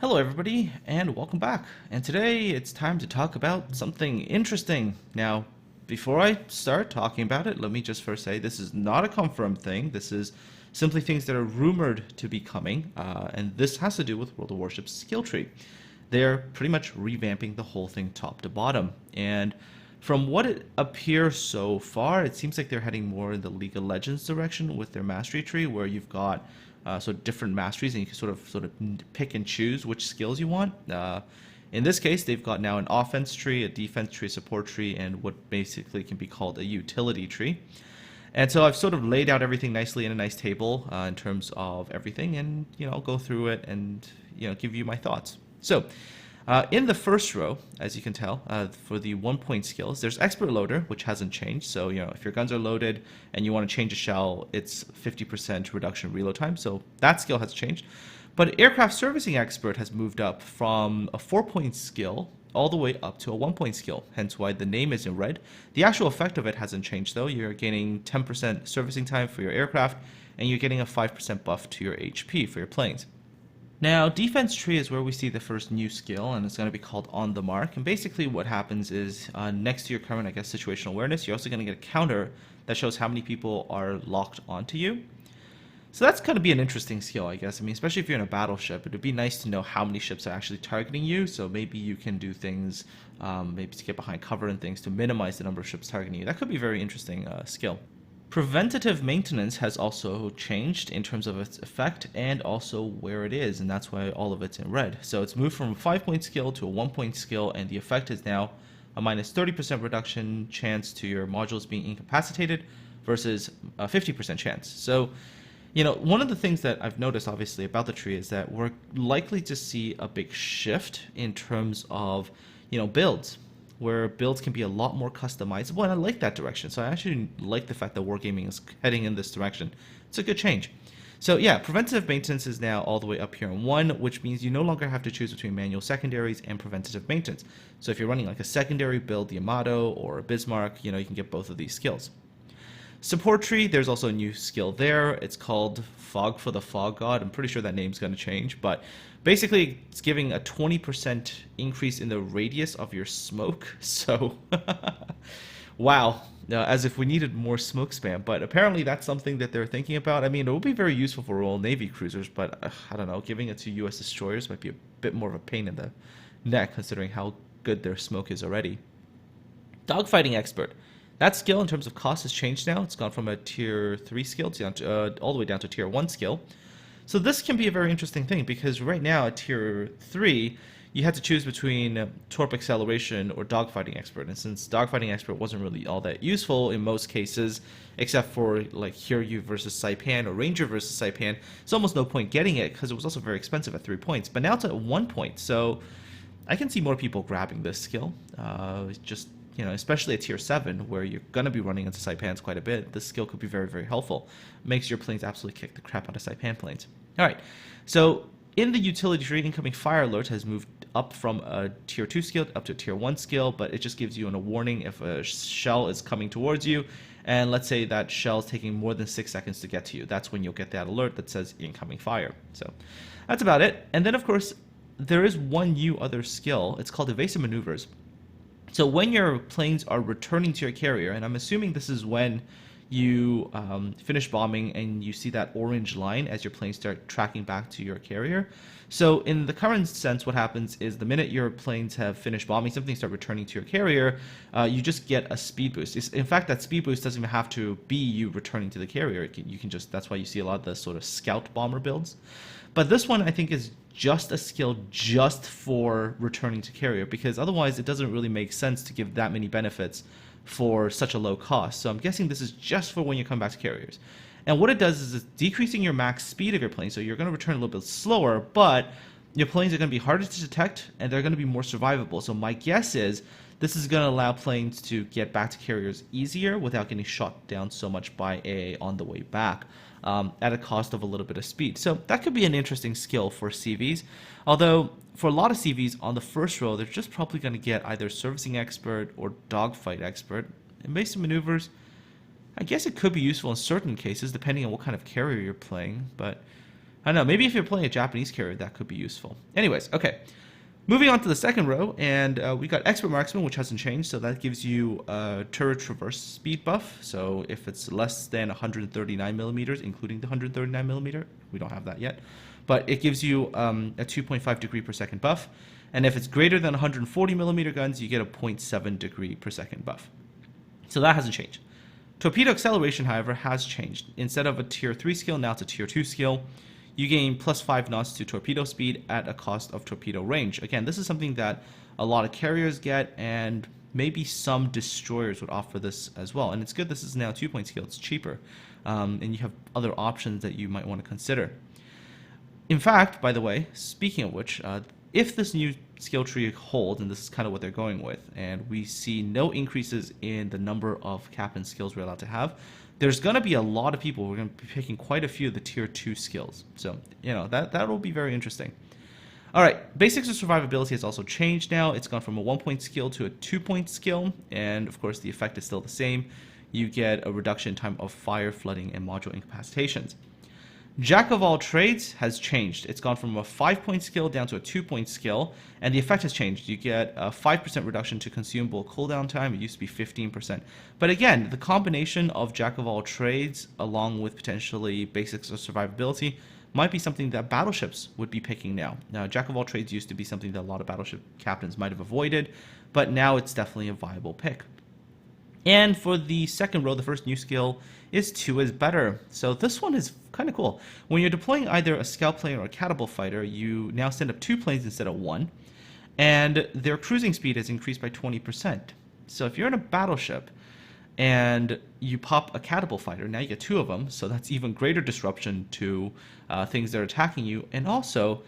Hello everybody, and welcome back. And today it's time to talk about something interesting. Now, before I start talking about it, let me just first say this is not a confirmed thing. This is simply things that are rumored to be coming, and this has to do with World of Warships skill tree. They're pretty much revamping the whole thing top to bottom, and from what it appears so far, it seems like they're heading more in the League of Legends direction with their mastery tree, where you've got sort of different masteries, and you can sort of pick and choose which skills you want. In this case, they've got now an offense tree, a defense tree, a support tree, and what basically can be called a utility tree. And so I've sort of laid out everything nicely in a nice table in terms of everything, and I'll go through it and give you my thoughts. So. In the first row, as you can tell, for the 1-point skills, there's Expert Loader, which hasn't changed. So, if your guns are loaded and you want to change a shell, it's 50% reduction reload time. So that skill has changed. But Aircraft Servicing Expert has moved up from a 4-point skill all the way up to a 1-point skill, hence why the name is in red. The actual effect of it hasn't changed, though. You're gaining 10% servicing time for your aircraft, and you're getting a 5% buff to your HP for your planes. Now, Defense Tree is where we see the first new skill, and it's going to be called On the Mark. And basically what happens is, next to your current, situational awareness, you're also going to get a counter that shows how many people are locked onto you. So that's going to be an interesting skill, I guess. I mean, especially if you're in a battleship, it would be nice to know how many ships are actually targeting you. So maybe you can do things, maybe to get behind cover and things to minimize the number of ships targeting you. That could be a very interesting skill. Preventative maintenance has also changed in terms of its effect and also where it is, and that's why all of it's in red. So it's moved from a 5-point skill to a 1-point skill, and the effect is now a minus 30% reduction chance to your modules being incapacitated versus a 50% chance. So, one of the things that I've noticed, obviously, about the tree is that we're likely to see a big shift in terms of, builds, where builds can be a lot more customizable, and I like that direction. So I actually like the fact that Wargaming is heading in this direction. It's a good change. So yeah, preventative maintenance is now all the way up here in 1, which means you no longer have to choose between manual secondaries and preventative maintenance. So if you're running like a secondary build, the Amato or a Bismarck, you can get both of these skills. Support tree, there's also a new skill there. It's called Fog for the Fog God. I'm pretty sure that name's going to change, but basically it's giving a 20% increase in the radius of your smoke. So, wow, as if we needed more smoke spam, but apparently that's something that they're thinking about. I mean, it will be very useful for Royal Navy cruisers, but I don't know, giving it to US destroyers might be a bit more of a pain in the neck considering how good their smoke is already. Dogfighting Expert. That skill in terms of cost has changed now. It's gone from a tier 3 skill to, all the way down to tier 1 skill. So this can be a very interesting thing because right now at tier 3, you had to choose between Torpedo Acceleration or Dogfighting Expert. And since Dogfighting Expert wasn't really all that useful in most cases, except for like Hiryu versus Saipan or Ranger versus Saipan, it's almost no point getting it because it was also very expensive at 3 points. But now it's at 1 point, so I can see more people grabbing this skill. Especially at tier 7, where you're going to be running into Saipans quite a bit, this skill could be very, very helpful. Makes your planes absolutely kick the crap out of Saipan planes. Alright, so in the utility tree, incoming fire alert has moved up from a tier 2 skill up to a tier 1 skill, but it just gives you a warning if a shell is coming towards you, and let's say that shell is taking more than 6 seconds to get to you. That's when you'll get that alert that says incoming fire. So that's about it. And then, of course, there is one new other skill. It's called Evasive Maneuvers. So when your planes are returning to your carrier, and I'm assuming this is when you finish bombing and you see that orange line as your planes start tracking back to your carrier. So in the current sense, what happens is the minute your planes have finished bombing, something start returning to your carrier, you just get a speed boost. In fact, that speed boost doesn't even have to be you returning to the carrier. You can just, that's why you see a lot of the sort of scout bomber builds. But this one, I think, is just a skill just for returning to carrier, because otherwise it doesn't really make sense to give that many benefits for such a low cost. So I'm guessing this is just for when you come back to carriers. And what it does is it's decreasing your max speed of your plane, so you're going to return a little bit slower, but your planes are going to be harder to detect, and they're going to be more survivable. So my guess is this is going to allow planes to get back to carriers easier without getting shot down so much by AA on the way back. At a cost of a little bit of speed. So that could be an interesting skill for CVs. Although, for a lot of CVs on the first row, they're just probably going to get either Servicing Expert or Dogfight Expert. Evasive Maneuvers, I guess it could be useful in certain cases, depending on what kind of carrier you're playing. But I don't know, maybe if you're playing a Japanese carrier, that could be useful. Anyways, okay. Moving on to the second row, and we got Expert Marksman, which hasn't changed, so that gives you a turret traverse speed buff. So if it's less than 139 millimeters, including the 139 millimeter, we don't have that yet, but it gives you a 2.5 degree per second buff. And if it's greater than 140 millimeter guns, you get a 0.7 degree per second buff. So that hasn't changed. Torpedo Acceleration, however, has changed. Instead of a tier 3 skill, now it's a tier 2 skill. You gain plus 5 knots to torpedo speed at a cost of torpedo range. Again, this is something that a lot of carriers get, and maybe some destroyers would offer this as well. And it's good this is now a 2-point skill. It's cheaper. And you have other options that you might want to consider. In fact, by the way, speaking of which, if this new skill tree holds, and this is kind of what they're going with, and we see no increases in the number of captain skills we're allowed to have, there's going to be a lot of people who are going to be picking quite a few of the tier 2 skills. So, you know, that will be very interesting. All right, basics of survivability has also changed now. It's gone from a 1-point skill to a 2-point skill, and of course the effect is still the same. You get a reduction in time of fire, flooding, and module incapacitations. Jack of all trades has changed. It's gone from a 5-point skill down to a 2-point skill, and the effect has changed. You get a 5% reduction to consumable cooldown time. It used to be 15%. But again, the combination of Jack of all trades along with potentially basics of survivability might be something that battleships would be picking now. Now, Jack of all trades used to be something that a lot of battleship captains might have avoided, but now it's definitely a viable pick. And for the second row, the first new skill is 2 is better. So this one is kind of cool. When you're deploying either a scout plane or a catapult fighter, you now send up 2 planes instead of 1, and their cruising speed is increased by 20%. So if you're in a battleship and you pop a catapult fighter, now you get 2 of them, so that's even greater disruption to things that are attacking you. And also,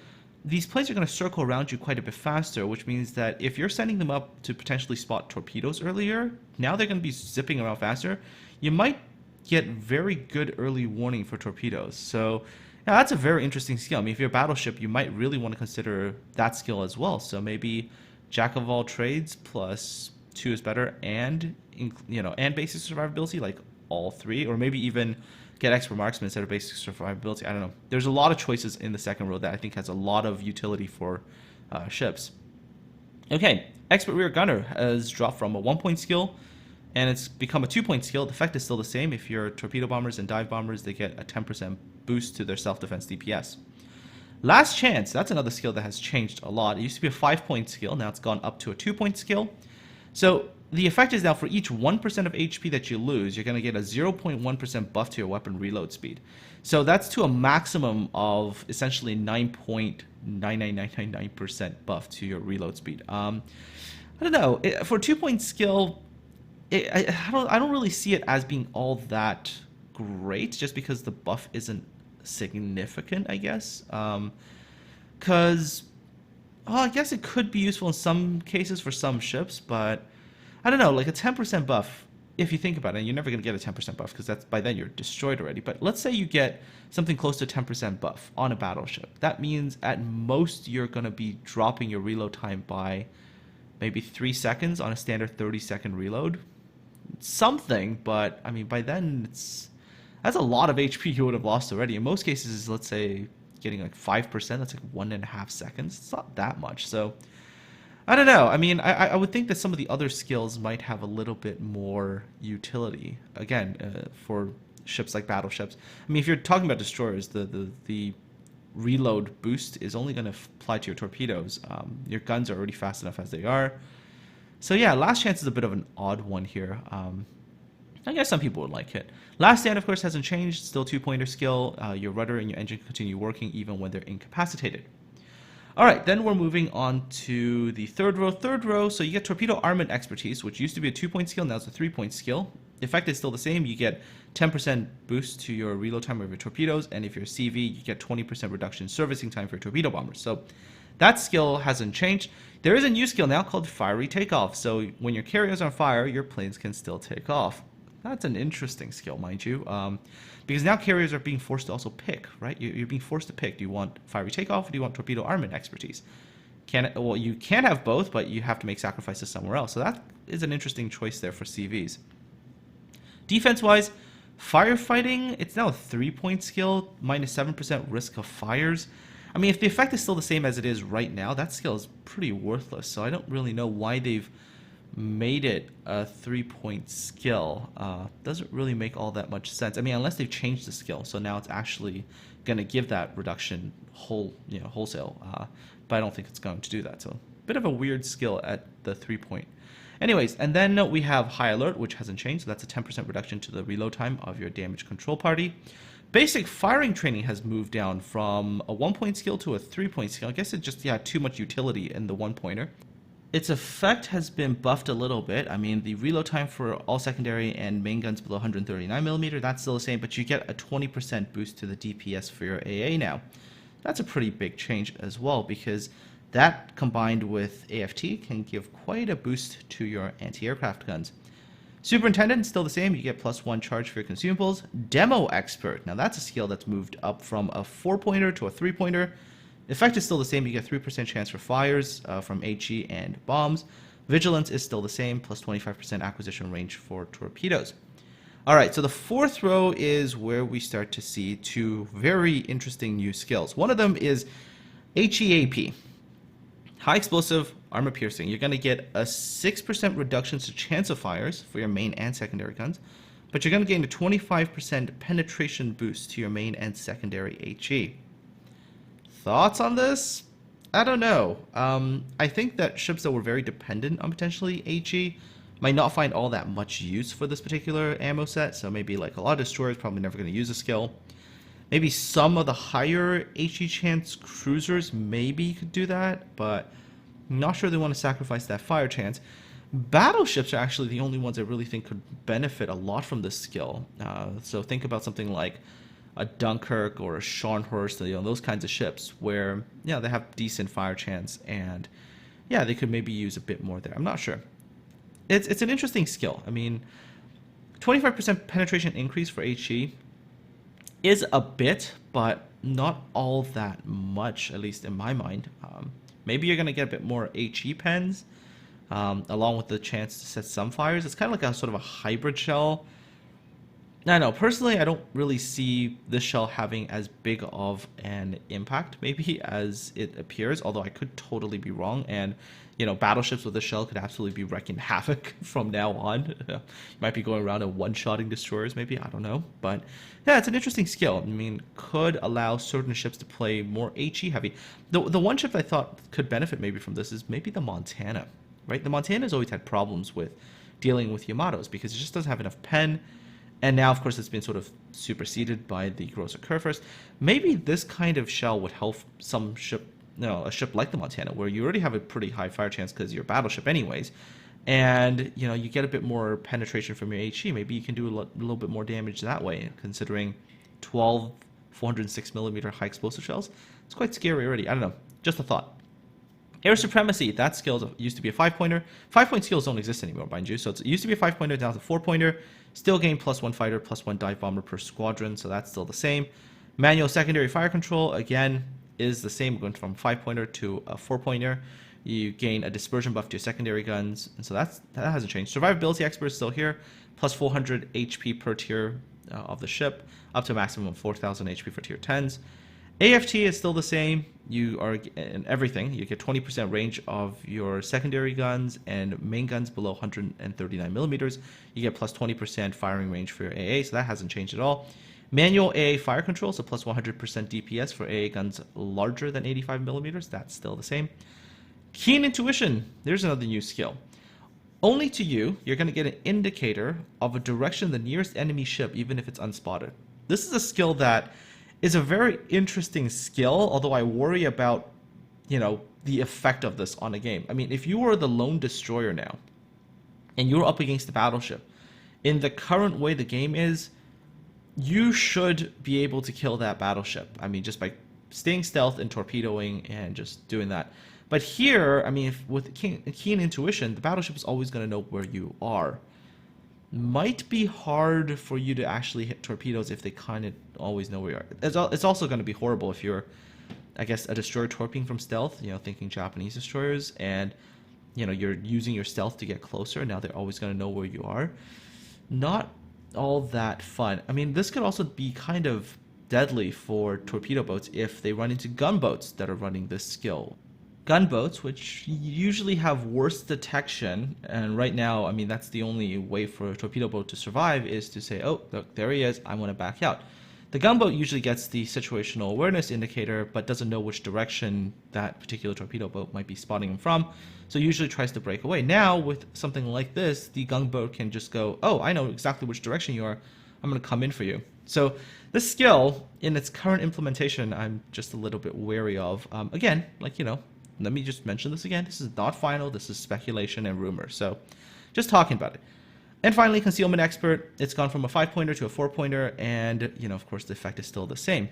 these planes are going to circle around you quite a bit faster, which means that if you're sending them up to potentially spot torpedoes earlier, now they're going to be zipping around faster. You might get very good early warning for torpedoes. So yeah, that's a very interesting skill. I mean, if you're a battleship, you might really want to consider that skill as well. So maybe Jack of all trades plus 2 is better, and and basic survivability, like all 3, or maybe even get Expert Marksman instead of basic survivability. I don't know. There's a lot of choices in the second row that I think has a lot of utility for ships. Okay, Expert Rear Gunner has dropped from a 1-point skill, and it's become a 2-point skill. The effect is still the same. If you're torpedo bombers and dive bombers, they get a 10% boost to their self-defense DPS. Last Chance, that's another skill that has changed a lot. It used to be a 5-point skill. Now it's gone up to a 2-point skill. So the effect is now for each 1% of HP that you lose, you're going to get a 0.1% buff to your weapon reload speed. So that's to a maximum of essentially 9.99999% buff to your reload speed. I don't know. For a 2-point skill, I don't really see it as being all that great, just because the buff isn't significant, I guess. Because I guess it could be useful in some cases for some ships, but I don't know, like a 10% buff, if you think about it, you're never going to get a 10% buff because that's by then you're destroyed already. But let's say you get something close to 10% buff on a battleship. That means at most you're going to be dropping your reload time by maybe 3 seconds on a standard 30-second reload. Something, but I mean, by then that's a lot of HP you would have lost already. In most cases, let's say getting like 5%, that's like 1.5 seconds. It's not that much. So I don't know. I mean, I would think that some of the other skills might have a little bit more utility. Again, for ships like battleships. I mean, if you're talking about destroyers, the reload boost is only going to apply to your torpedoes. Your guns are already fast enough as they are. So yeah, Last Chance is a bit of an odd one here. I guess some people would like it. Last Stand, of course, hasn't changed. Still 2-pointer skill. Your rudder and your engine continue working even when they're incapacitated. All right, then we're moving on to the third row. Third row, so you get Torpedo Armament Expertise, which used to be a 2-point skill, now it's a 3-point skill. The effect is still the same. You get 10% boost to your reload time of your torpedoes, and if you're CV, you get 20% reduction in servicing time for your torpedo bombers. So that skill hasn't changed. There is a new skill now called Fiery Takeoff. So when your carriers are on fire, your planes can still take off. That's an interesting skill, mind you, because now carriers are being forced to also pick, right? You're being forced to pick. Do you want Fiery Takeoff or do you want Torpedo Armament Expertise? Well, you can have both, but you have to make sacrifices somewhere else. So that is an interesting choice there for CVs. Defense-wise, Firefighting, it's now a 3-point skill, minus 7% risk of fires. I mean, if the effect is still the same as it is right now, that skill is pretty worthless. So I don't really know why they've made it a 3-point skill. Doesn't really make all that much sense. I mean, unless they've changed the skill, so now it's actually going to give that reduction wholesale. But I don't think it's going to do that. So bit of a weird skill at the 3-point. Anyways, and then we have High Alert, which hasn't changed. So that's a 10% reduction to the reload time of your damage control party. Basic firing training has moved down from a 1-point skill to a 3-point skill. I guess it just had too much utility in the 1-pointer. Its effect has been buffed a little bit. I mean, the reload time for all secondary and main guns below 139mm, that's still the same, but you get a 20% boost to the DPS for your AA now. That's a pretty big change as well, because that combined with AFT can give quite a boost to your anti-aircraft guns. Superintendent, still the same. You get +1 charge for your consumables. Demo Expert. Now that's a skill that's moved up from a 4-pointer to a 3-pointer. Effect is still the same. You get 3% chance for fires from HE and bombs. Vigilance is still the same, plus 25% acquisition range for torpedoes. All right, so the fourth row is where we start to see two very interesting new skills. One of them is HEAP. High explosive armor piercing. You're going to get a 6% reduction to chance of fires for your main and secondary guns, but you're going to gain a 25% penetration boost to your main and secondary HE. Thoughts on this? I don't know. I think that ships that were very dependent on potentially HE might not find all that much use for this particular ammo set, so maybe like a lot of destroyers probably never going to use the skill. Maybe some of the higher HE chance cruisers maybe could do that, but I'm not sure they want to sacrifice that fire chance. Battleships are actually the only ones I really think could benefit a lot from this skill. So think about something like a Dunkirk or a Scharnhorst, those kinds of ships where, they have decent fire chance, and they could maybe use a bit more there. I'm not sure. It's an interesting skill. I mean, 25% penetration increase for HE is a bit, but not all that much, at least in my mind. Maybe you're going to get a bit more HE pens, along with the chance to set some fires. It's kind of like a sort of a hybrid shell. I know, personally, I don't really see this shell having as big of an impact, maybe, as it appears, although I could totally be wrong, and, battleships with this shell could absolutely be wreaking havoc from now on. You might be going around and one-shotting destroyers, maybe, I don't know, but, it's an interesting skill. I mean, could allow certain ships to play more HE heavy. The one ship I thought could benefit maybe from this is maybe the Montana, right? The Montana's always had problems with dealing with Yamatos, because it just doesn't have enough pen. And now, of course, it's been sort of superseded by the Grosser Kurfürst. Maybe this kind of shell would help some ship, a ship like the Montana, where you already have a pretty high fire chance because you're a battleship anyways. And, you get a bit more penetration from your HE. Maybe you can do a little bit more damage that way, considering 12 406mm high explosive shells. It's quite scary already. I don't know. Just a thought. Air Supremacy, that skill used to be a 5-pointer. 5-point skills don't exist anymore, mind you. So it used to be a 5-pointer, now it's a 4-pointer. Still gain +1 fighter, +1 dive bomber per squadron, so that's still the same. Manual secondary fire control, again, is the same, going from 5-pointer to a 4-pointer. You gain a dispersion buff to your secondary guns, and so that hasn't changed. Survivability expert is still here, +400 HP per tier of the ship, up to a maximum of 4,000 HP for tier 10s. AFT is still the same. You are in everything. You get 20% range of your secondary guns and main guns below 139mm. You get +20% firing range for your AA, so that hasn't changed at all. Manual AA fire control, so +100% DPS for AA guns larger than 85mm. That's still the same. Keen Intuition. There's another new skill. Only to you, you're going to get an indicator of a direction of the nearest enemy ship, even if it's unspotted. This is a skill that is a very interesting skill, although I worry about, the effect of this on a game. I mean, if you were the lone destroyer now, and you're up against the battleship, in the current way the game is, you should be able to kill that battleship. I mean, just by staying stealth and torpedoing and just doing that. But here, I mean, with keen intuition, the battleship is always going to know where you are. Might be hard for you to actually hit torpedoes if they kind of always know where you are. It's also going to be horrible if you're, I guess, a destroyer torping from stealth, thinking Japanese destroyers, and, you're using your stealth to get closer. Now they're always going to know where you are. Not all that fun. I mean, this could also be kind of deadly for torpedo boats if they run into gunboats that are running this skill. Gunboats, which usually have worse detection, and right now, I mean, that's the only way for a torpedo boat to survive is to say, oh, look, there he is, I want to back out. The gunboat usually gets the situational awareness indicator, but doesn't know which direction that particular torpedo boat might be spotting him from, so usually tries to break away. Now, with something like this, the gunboat can just go, oh, I know exactly which direction you are, I'm going to come in for you. So this skill, in its current implementation, I'm just a little bit wary of. Again, like, you know, let me just mention this again. This is not final. This is speculation and rumor. So just talking about it. And finally, Concealment Expert. It's gone from a 5-pointer to a 4-pointer. And, you know, of course, the effect is still the same.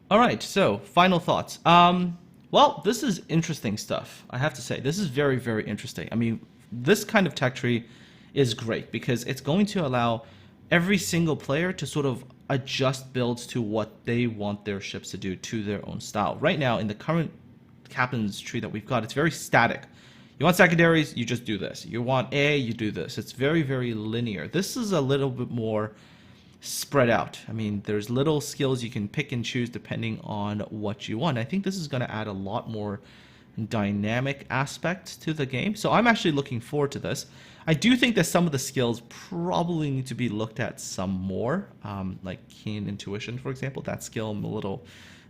All right. So final thoughts. Well, this is interesting stuff. I have to say, this is very, very interesting. I mean, this kind of tech tree is great because it's going to allow every single player to sort of adjust builds to what they want their ships to do to their own style. Right now, in the current captain's tree that we've got, it's very static. You want secondaries, you just do this. You want A, you do this. It's very, very linear. This is a little bit more spread out. I mean, there's little skills you can pick and choose depending on what you want. I think this is going to add a lot more dynamic aspect to the game. So I'm actually looking forward to this. I do think that some of the skills probably need to be looked at some more, like keen intuition, for example. That skill I'm a little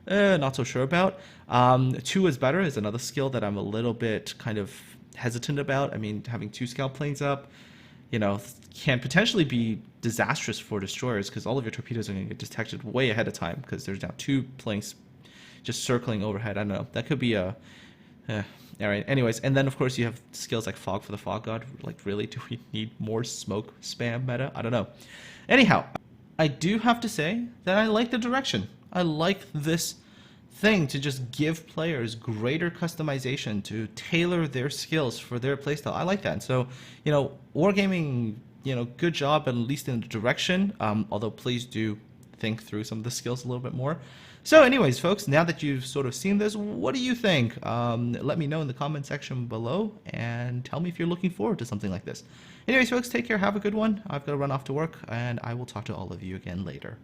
not so sure about. 2 is better is another skill that I'm a little bit kind of hesitant about. I mean, having 2 scout planes up, you know, can potentially be disastrous for destroyers because all of your torpedoes are going to get detected way ahead of time because there's now 2 planes just circling overhead. I don't know. That could be a... all right. Anyways, and then of course you have skills like Fog for the Fog God. Like, really, do we need more smoke spam meta? I don't know. Anyhow, I do have to say that I like the direction. I like this thing to just give players greater customization to tailor their skills for their playstyle. I like that. And so, you know, Wargaming, you know, good job at least in the direction. Although please do think through some of the skills a little bit more. So anyways, folks, now that you've sort of seen this, what do you think? Let me know in the comment section below and tell me if you're looking forward to something like this. Anyways, folks, take care. Have a good one. I've got to run off to work, and I will talk to all of you again later.